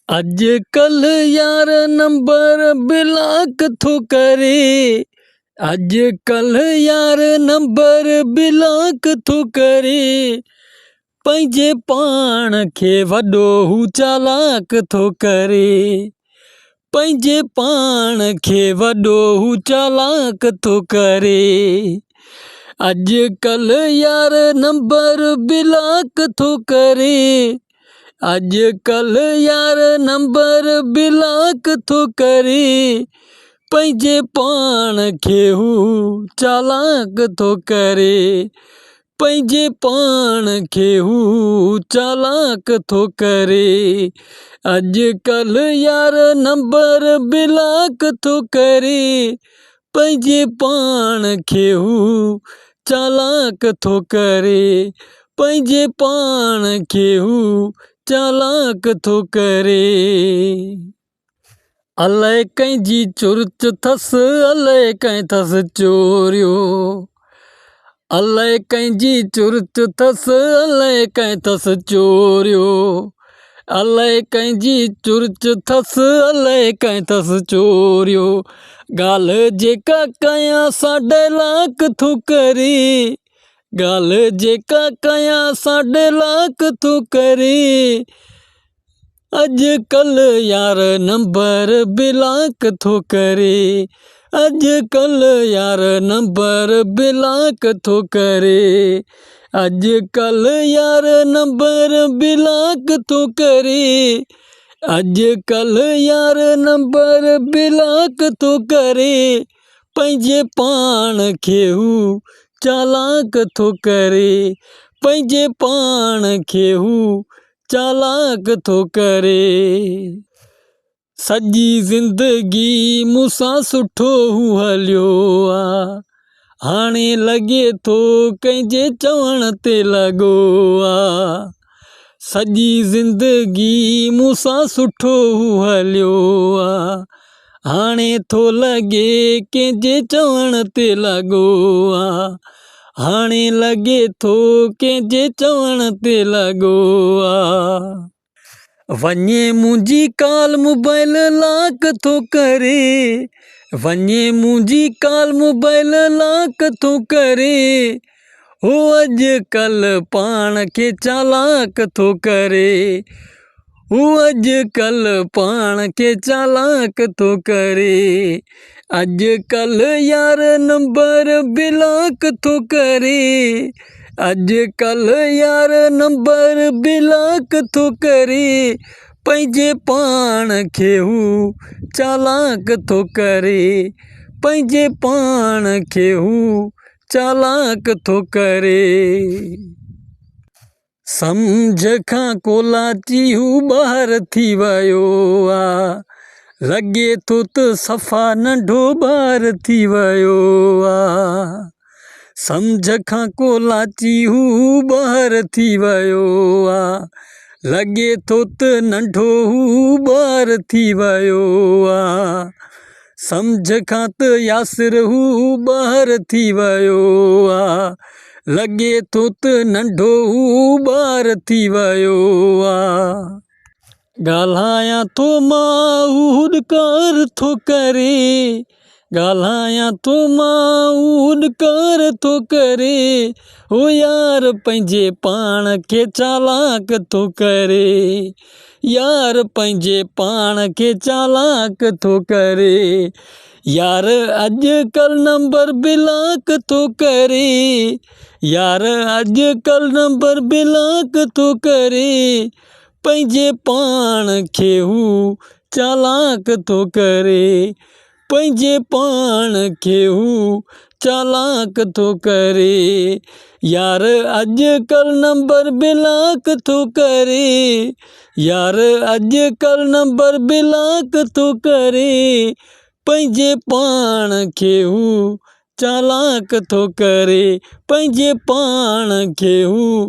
अजकल यार number block थो करे। अजकल यार नंबर ब्लॉक थो करे। पंहिंजे पाण खे वॾो हू चालाक थो करे। पंहिंजे पाण खे वॾो हू चालाक थो करे। अजकल यार नंबर ब्लॉक थो करे। अजकल यार नंबर ब्लॉक थो करे। पंहिंजे पाण खे हू चालाक थो करे। पंहिंजे पाण खे हू चालाक थो करे। अजकल यार नंबर ब्लॉक थो करे। पंहिंजे पाण खे हू चालाक थो करे। पंहिंजे पाण खे हू चालाक थो करे। अलाए कंहिंजी चुर्च अथसि, अलाए कंहिं अथसि चोरियो। अलाए कंहिंजी चुर्च अथसि, अलाए कंहिं अथसि चोरियो। अलाए कंहिंजी चुर्च अथसि, अलाए कंहिं अथसि चोरियो। ॻाल्हि जेका कयां साढे लाख थो करे। ॻाल्हि जेका कयां साढे लाख थो करे। अजकल यार नंबर ब्लॉक थो करे। अजकल यार नंबर ब्लॉक थो करे। अजकल यार नंबर ब्लॉक थो करे। अजकल यार नंबर ब्लॉक थो करे। पंहिंजे पाण खे हू चालाक थो करे। पंहिंजे पाण खे हू चालाक थो करे। सॼी ज़िंदगी मूंसां सुठो हू हलियो आहे। हाणे लॻे थो कंहिंजे चवण ते लॻो आहे। सॼी ज़िंदगी मूंसां सुठो हू हलियो आहे। हाणे थो लॻे कंहिंजे चवण ते लॻो आहे। हाणे लॻे थो कंहिंजे चवण ते लॻो आहे। वञे मुंहिंजी कॉल मोबाइल लॉक थो करे। वञे मुंहिंजी कॉल मोबाइल लॉक थो करे। हो अजकल पाण खे चालाक थो करे। हू अजकल पाण खे चालाक थो करे। अजकल यार नंबर ब्लॉक थो करे। अजकल यार नंबर ब्लॉक थो करे। पंहिंजे पाण खे हू चालाक थो करे। पंहिंजे पाण खे हू चालाक थो करे। सम्झ खां कोलाची हू ॿाहिरि थी वियो आहे। लॻे थो त सफ़ा नंढो ॿार थी वियो आहे। सम्झ खां कोलाची हू ॿाहिरि थी वियो आहे। लॻे थो त नंढो हू ॿार थी वियो आहे। सम्झ खां त यासिर हू ॿाहिरि थी वियो आहे। लॻे थो त नंढो हू ॿार थी वियो आहे। ॻाल्हायां थो मां हू हुॾकार थो करे। ॻाल्हायां थो मां हू हुॾकार थो करे। हो यार पंहिंजे पाण खे चालाक थो करे। यार पंहिंजे पाण खे चालाक थो करे। यार अजकल नंबर ब्लॉक थो करे। यार अजकल नंबर ब्लॉक थो करे। पंहिंजे पाण खे हू चालाक थो करे। पंहिंजे पाण खे हू चालाक थो करे। यार अजकल नंबर ब्लॉक थो करे। यार अजकल नंबर ब्लॉक थो करे। पंहिंजे पाण खे हू चालाक थो करे। पंहिंजे पाण खे हू